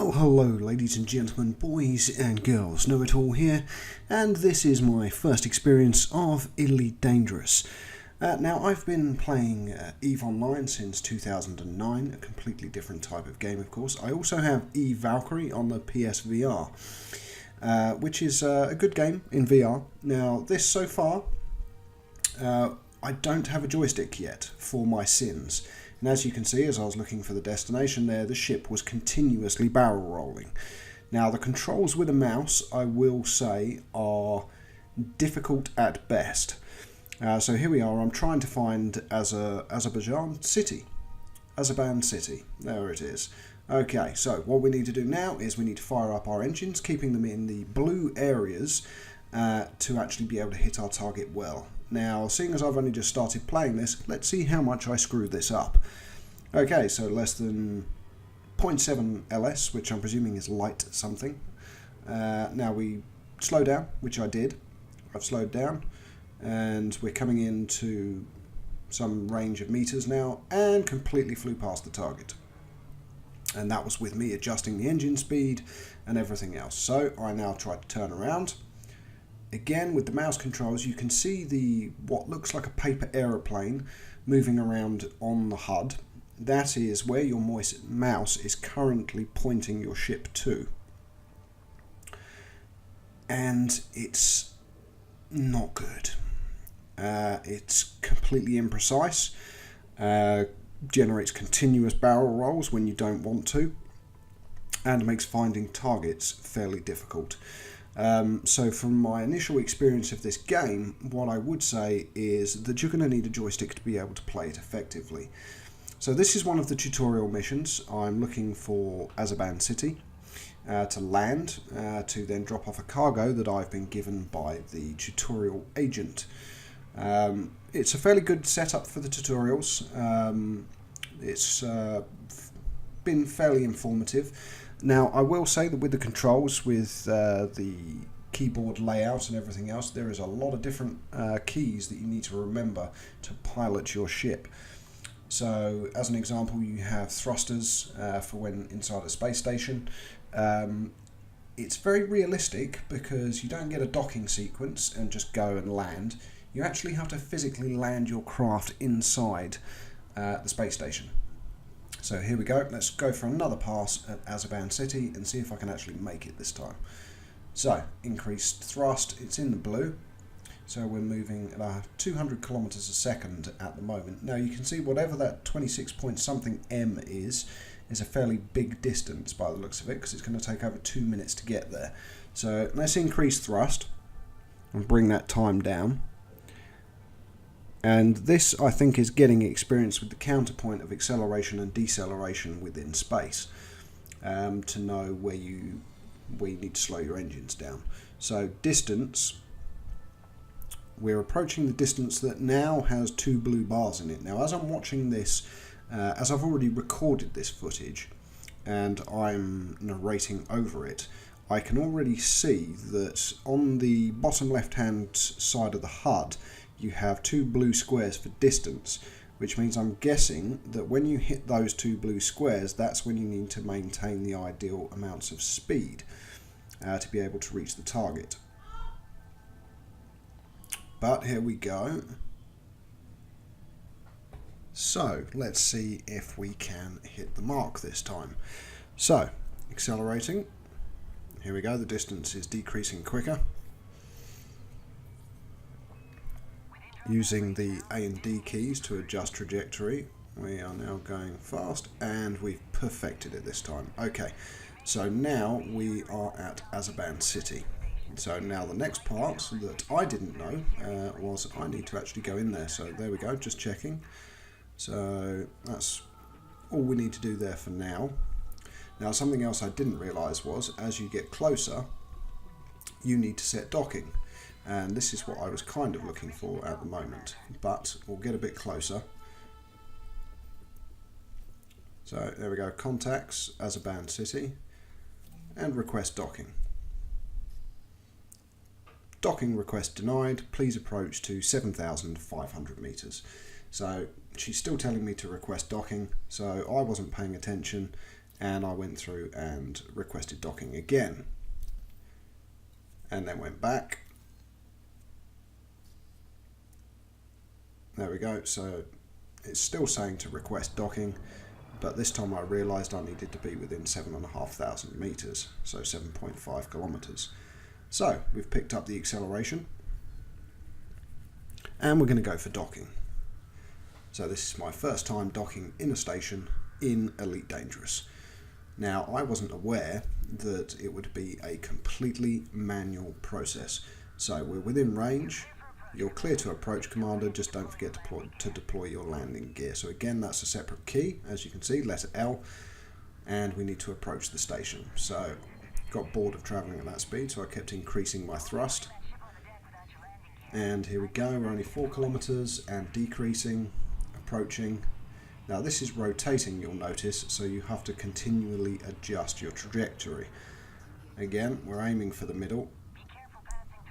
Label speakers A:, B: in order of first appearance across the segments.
A: Well, hello ladies and gentlemen, boys and girls, Know-It-All here, and this is my first experience of Elite Dangerous. Now, I've been playing EVE Online since 2009, a completely different type of game of course. I also have EVE Valkyrie on the PSVR, which is a good game in VR. Now, this so far, I don't have a joystick yet for my sins. And as you can see, as I was looking for the destination there, the ship was continuously barrel rolling. Now, the controls with a mouse, I will say, are difficult at best. So here we are, I'm trying to find Azerbaijan City. There it is. Okay, so what we need to do now is we need to fire up our engines, keeping them in the blue areas to actually be able to hit our target well. Now, seeing as I've only just started playing this, let's see how much I screw this up. Okay, so less than 0.7 LS, which I'm presuming is light something. Now we slow down, which I did. I've slowed down, and we're coming into some range of meters now, and completely flew past the target. And that was with me adjusting the engine speed and everything else. So I now try to turn around. Again, with the mouse controls, you can see what looks like a paper aeroplane moving around on the HUD. That is where your mouse is currently pointing your ship to. And it's not good. It's completely imprecise, generates continuous barrel rolls when you don't want to, and makes finding targets fairly difficult. So from my initial experience of this game, what I would say is that you're going to need a joystick to be able to play it effectively. So this is one of the tutorial missions. I'm looking for Azerbaijan City to land, to then drop off a cargo that I've been given by the tutorial agent. It's a fairly good setup for the tutorials. It's been fairly informative. Now, I will say that with the controls, with the keyboard layout and everything else, there is a lot of different keys that you need to remember to pilot your ship. So, as an example, you have thrusters for when inside a space station. It's very realistic because you don't get a docking sequence and just go and land. You actually have to physically land your craft inside the space station. So here we go, let's go for another pass at Azerbaijan City and see if I can actually make it this time. So, increased thrust, it's in the blue, so we're moving at 200 kilometers a second at the moment. Now you can see whatever that 26 point something M is a fairly big distance by the looks of it, because it's going to take over 2 minutes to get there. So let's increase thrust and bring that time down. And this, I think, is getting experience with the counterpoint of acceleration and deceleration within space, to know where you need to slow your engines down. So distance, we're approaching the distance that now has 2 blue bars in it. Now, as I'm watching this, as I've already recorded this footage and I'm narrating over it, I can already see that on the bottom left-hand side of the HUD, you have 2 blue squares for distance, which means I'm guessing that when you hit those 2 blue squares, that's when you need to maintain the ideal amounts of speed to be able to reach the target. But here we go. So let's see if we can hit the mark this time. So, accelerating. Here we go, the distance is decreasing quicker. Using the A and D keys to adjust trajectory, we are now going fast, and we've perfected it this time. Okay, so now we are at Azerbaijan City. So now the next part that I didn't know was I need to actually go in there. So there we go, just checking. So that's all we need to do there for now. Now, something else I didn't realise was, as you get closer, you need to set docking. And this is what I was kind of looking for at the moment, but we'll get a bit closer. So there we go, contacts, Azerbaijan City, and request docking. Docking request denied, please approach to 7,500 meters. So she's still telling me to request docking, so I wasn't paying attention, and I went through and requested docking again, and then went back. There we go. So it's still saying to request docking, but this time I realised I needed to be within 7,500 metres, so 7.5 kilometres. So we've picked up the acceleration, and we're going to go for docking. So this is my first time docking in a station in Elite Dangerous. Now, I wasn't aware that it would be a completely manual process. So we're within range. You're clear to approach, Commander. Just don't forget to deploy your landing gear. So again, that's a separate key, as you can see, letter L, and we need to approach the station. So got bored of travelling at that speed, so I kept increasing my thrust. And here we go, we're only 4 kilometres and decreasing, approaching. Now this is rotating, you'll notice, so you have to continually adjust your trajectory. Again, we're aiming for the middle,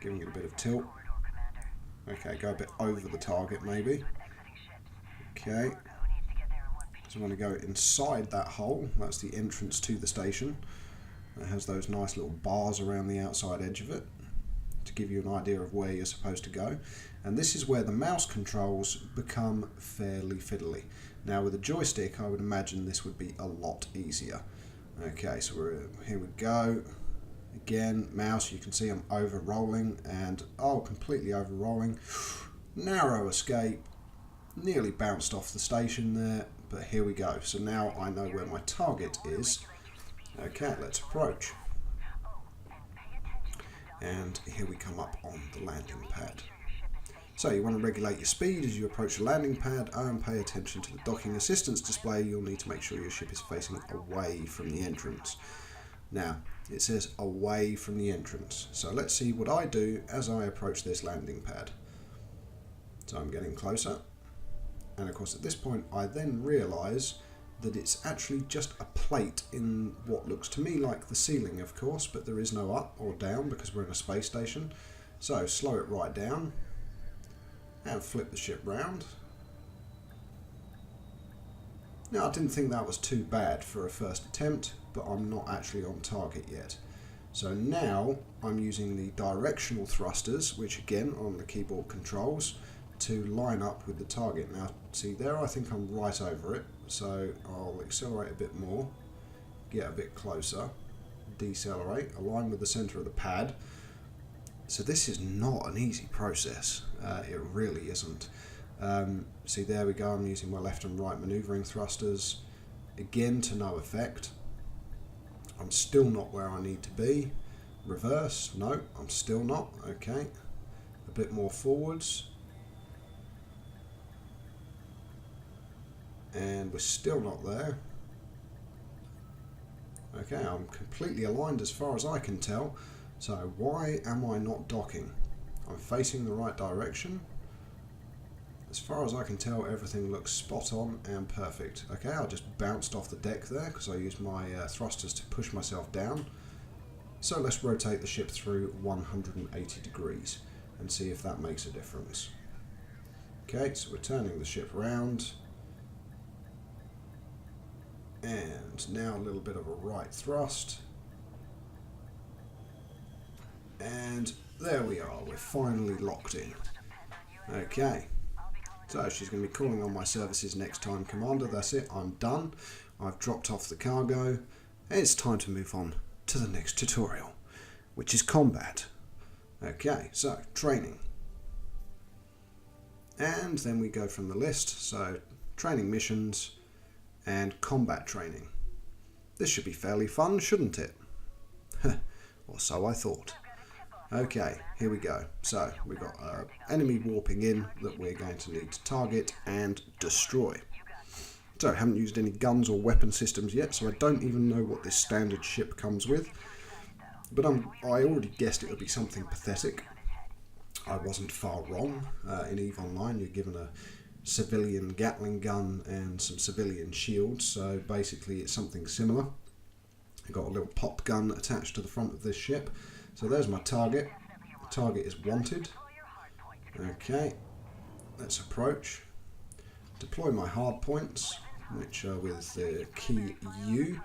A: giving it a bit of tilt. Okay, go a bit over the target maybe. Okay, so I'm going to go inside that hole. That's the entrance to the station. It has those nice little bars around the outside edge of it to give you an idea of where you're supposed to go. And this is where the mouse controls become fairly fiddly. Now with a joystick, I would imagine this would be a lot easier. Okay, so here we go. Again, mouse, you can see I'm over-rolling, and completely over-rolling. Narrow escape, nearly bounced off the station there, but here we go. So now I know where my target is. Okay, let's approach. And here we come up on the landing pad. So you want to regulate your speed as you approach the landing pad and pay attention to the docking assistance display. You'll need to make sure your ship is facing away from the entrance. Now, it says away from the entrance. So let's see what I do as I approach this landing pad. So I'm getting closer. And of course at this point I then realise that it's actually just a plate in what looks to me like the ceiling, of course, but there is no up or down because we're in a space station. So slow it right down and flip the ship round. Now, I didn't think that was too bad for a first attempt, but I'm not actually on target yet. So now I'm using the directional thrusters, which again are on the keyboard controls, to line up with the target. Now, see there, I think I'm right over it, so I'll accelerate a bit more, get a bit closer, decelerate, align with the center of the pad. So this is not an easy process, it really isn't. See there we go, I'm using my left and right maneuvering thrusters, again to no effect. I'm still not where I need to be. Reverse, no, I'm still not, okay. A bit more forwards. And we're still not there. Okay, I'm completely aligned as far as I can tell. So why am I not docking? I'm facing the right direction. As far as I can tell, everything looks spot on and perfect. Okay, I just bounced off the deck there because I used my thrusters to push myself down. So let's rotate the ship through 180 degrees and see if that makes a difference. Okay, so we're turning the ship around. And now a little bit of a right thrust. And there we are, we're finally locked in. Okay. So she's going to be calling on my services next time, Commander. That's it, I'm done. I've dropped off the cargo. It's time to move on to the next tutorial, which is combat. Okay, so training. And then we go from the list, so training missions and combat training. This should be fairly fun, shouldn't it? Or so I thought. Okay, here we go. So we've got enemy warping in that we're going to need to target and destroy. So I haven't used any guns or weapon systems yet, so I don't even know what this standard ship comes with. But I already guessed it would be something pathetic. I wasn't far wrong. In EVE Online you're given a civilian Gatling gun and some civilian shields, so basically it's something similar. I've got a little pop gun attached to the front of this ship. So there's my target. The target is wanted. Okay, let's approach. Deploy my hard points, which are with the key U.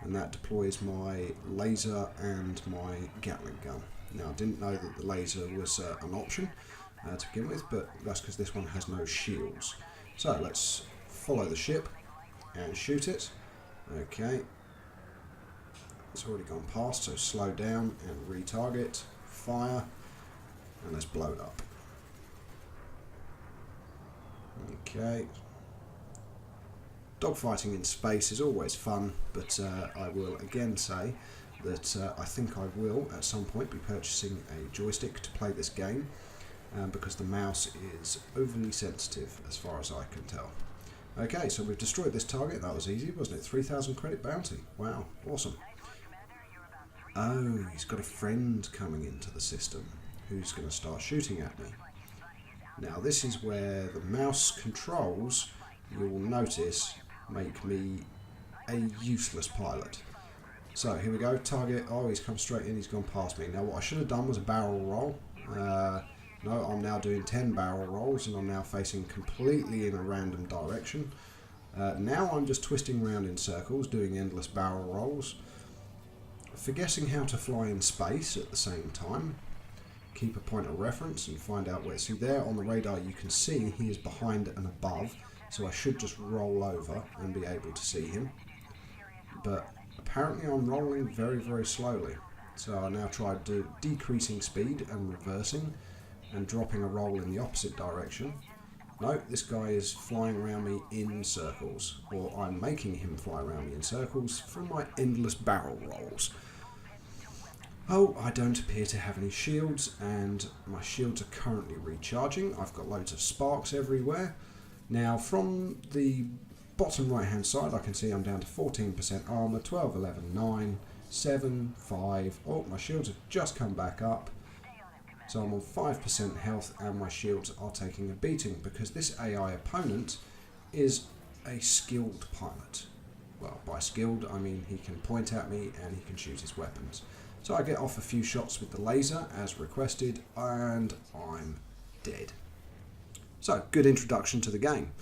A: and that deploys my laser and my Gatling gun. Now, I didn't know that the laser was an option to begin with, but that's because this one has no shields. So let's follow the ship and shoot it. Okay, it's already gone past, so slow down and retarget, fire, and let's blow it up. Okay. Dogfighting in space is always fun, but I will again say that I think I will at some point be purchasing a joystick to play this game, because the mouse is overly sensitive as far as I can tell. Okay, so we've destroyed this target. That was easy, wasn't it? 3,000 credit bounty. Wow, awesome. Oh, he's got a friend coming into the system who's going to start shooting at me. Now this is where the mouse controls, you will notice, make me a useless pilot. So here we go, target. Oh, he's come straight in, he's gone past me. Now what I should have done was a barrel roll. No, I'm now doing 10 barrel rolls and I'm now facing completely in a random direction. Now I'm just twisting around in circles, doing endless barrel rolls, forgetting how to fly in space at the same time. Keep a point of reference and find out where. See there on the radar you can see he is behind and above, so I should just roll over and be able to see him. But apparently I'm rolling very, very slowly. So I now try decreasing speed and reversing and dropping a roll in the opposite direction. No, this guy is flying around me in circles, or I'm making him fly around me in circles from my endless barrel rolls. Oh, I don't appear to have any shields, and my shields are currently recharging. I've got loads of sparks everywhere. Now, from the bottom right hand side, I can see I'm down to 14% armour, 12, 11, 9, 7, 5. Oh, my shields have just come back up. So I'm on 5% health, and my shields are taking a beating because this AI opponent is a skilled pilot. Well, by skilled, I mean he can point at me and he can shoot his weapons. So I get off a few shots with the laser as requested, and I'm dead. So, good introduction to the game.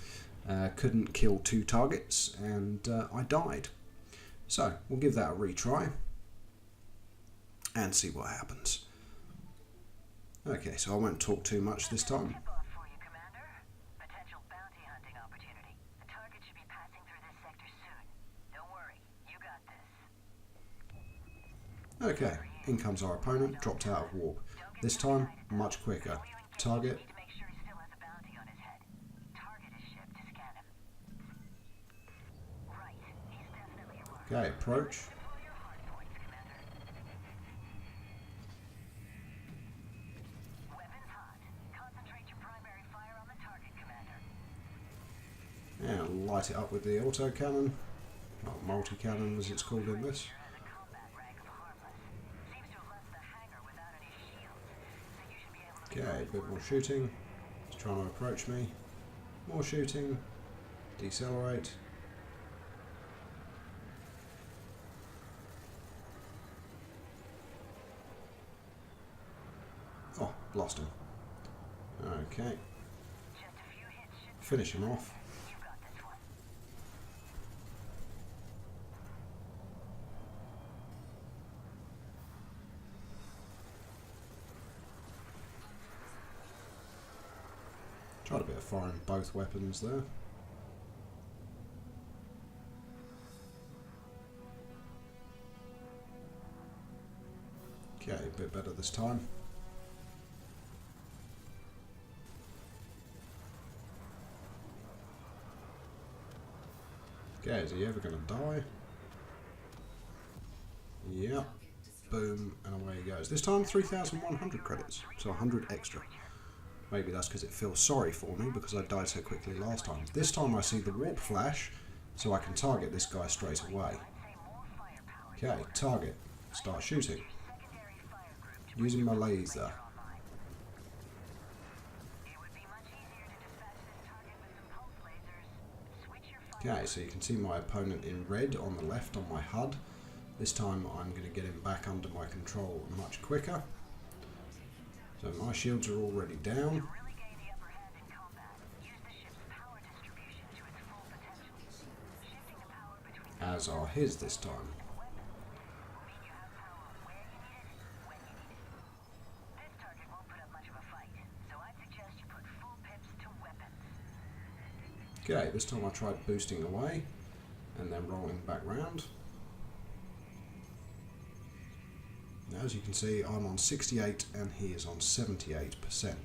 A: Couldn't kill 2 targets, and I died. So, we'll give that a retry and see what happens. Okay, so I won't talk too much this time. Okay, in comes our opponent, dropped out of warp. This time, much quicker. Target. Okay, approach. And light it up with the autocannon, or multi-cannon as it's called in this. Okay, a bit more shooting. He's trying to approach me. More shooting. Decelerate. Oh, lost him. Okay. Finish him off. Tried a bit of firing both weapons there. Okay, a bit better this time. Okay, is he ever going to die? Yep. Boom, and away he goes. This time 3,100 credits, so 100 extra. Maybe that's because it feels sorry for me because I died so quickly last time. This time I see the warp flash, so I can target this guy straight away. Okay, target. Start shooting. Using my laser. Okay, so you can see my opponent in red on the left on my HUD. This time I'm going to get him back under my control much quicker. So my shields are already down. As are his this time. Okay, this time I tried boosting away and then rolling back round. Now, as you can see, I'm on 68 and he is on 78%.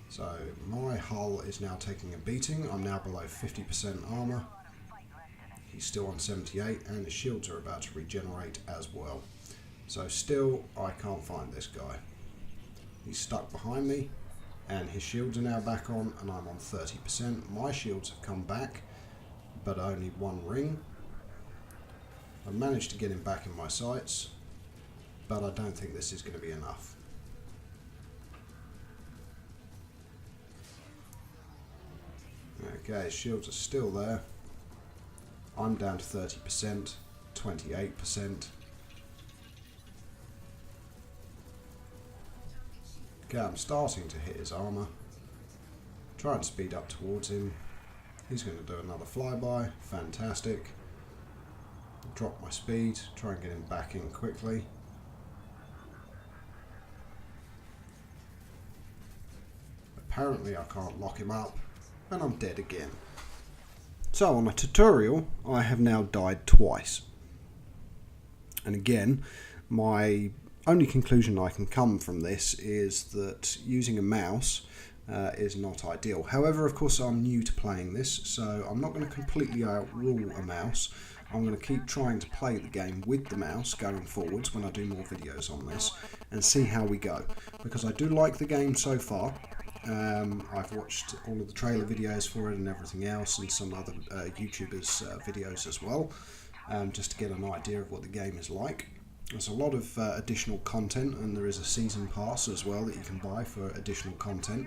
A: So my hull is now taking a beating. I'm now below 50% armour. He's still on 78 and his shields are about to regenerate as well. So still, I can't find this guy. He's stuck behind me and his shields are now back on and I'm on 30%. My shields have come back, but only one ring. I've managed to get him back in my sights, but I don't think this is going to be enough. Okay, shields are still there. I'm down to 30%, 28%. Okay, I'm starting to hit his armour. Try and speed up towards him. He's going to do another flyby. Fantastic. Drop my speed. Try and get him back in quickly. Apparently I can't lock him up. And I'm dead again. So on a tutorial, I have now died twice. And again, my only conclusion I can come from this is that using a mouse is not ideal. However, of course, I'm new to playing this, so I'm not going to completely outrule a mouse. I'm going to keep trying to play the game with the mouse going forwards when I do more videos on this and see how we go. Because I do like the game so far. I've watched all of the trailer videos for it and everything else, and some other YouTubers' videos as well, just to get an idea of what the game is like. There's a lot of additional content, and there is a season pass as well that you can buy for additional content.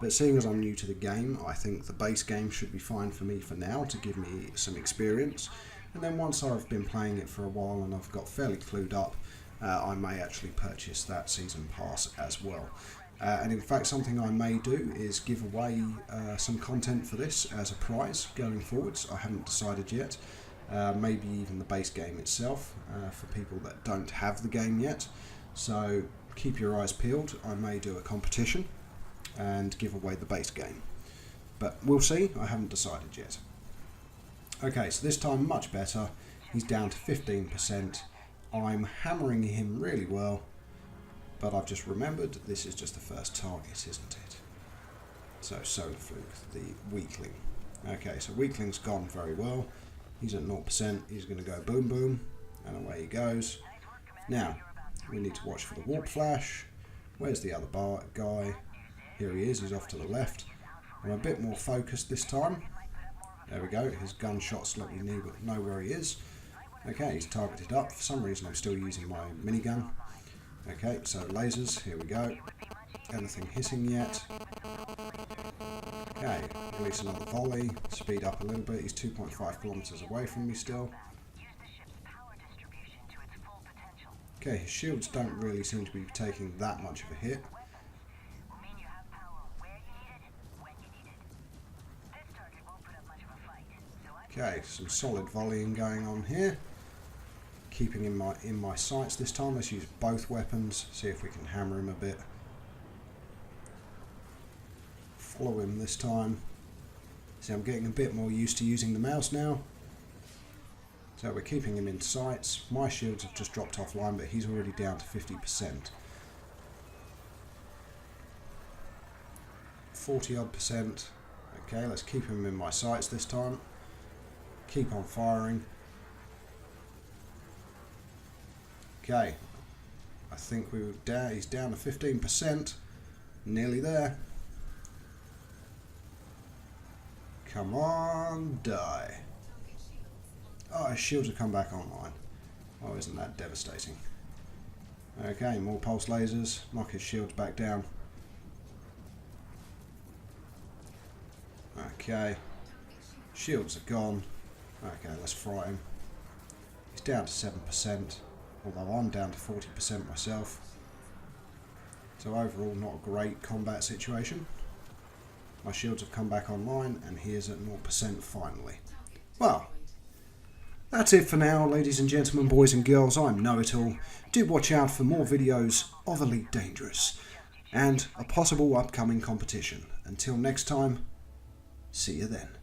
A: But seeing as I'm new to the game, I think the base game should be fine for me for now to give me some experience. And then once I've been playing it for a while and I've got fairly clued up, I may actually purchase that season pass as well. And in fact, something I may do is give away some content for this as a prize going forwards. I haven't decided yet. Maybe even the base game itself for people that don't have the game yet. So keep your eyes peeled. I may do a competition and give away the base game. But we'll see. I haven't decided yet. Okay, so this time much better. He's down to 15%. I'm hammering him really well. But I've just remembered this is just the first target, isn't it? So Solar Fluke, the weakling. Okay, so weakling's gone very well. He's at 0%. He's going to go boom boom, and away he goes. Now, we need to watch for the warp flash. Where's the other guy? Here he is. He's off to the left. I'm a bit more focused this time. There we go. His gunshots let me know where he is. Okay, he's targeted up. For some reason, I'm still using my minigun. Okay, so lasers, here we go. Anything hitting yet? Okay, release another volley, speed up a little bit. He's 2.5 kilometers away from me still. Okay, his shields don't really seem to be taking that much of a hit. Okay, some solid volleying going on here. Keeping in my sights this time. Let's use both weapons, see if we can hammer him a bit. Follow him this time. See, I'm getting a bit more used to using the mouse now. So we're keeping him in sights. My shields have just dropped offline, but he's already down to 50%. 40 odd percent. Okay, let's keep him in my sights this time. Keep on firing. Okay, I think he's down to 15%, nearly there. Come on, die. Oh, his shields have come back online. Oh, isn't that devastating? Okay, more pulse lasers, knock his shields back down. Okay, shields are gone. Okay, let's fry him. He's down to 7%. Although I'm down to 40% myself. So overall, not a great combat situation. My shields have come back online and he is at 0% finally. Well, that's it for now, ladies and gentlemen, boys and girls. I'm Know-It-All. Do watch out for more videos of Elite Dangerous and a possible upcoming competition. Until next time, See you then.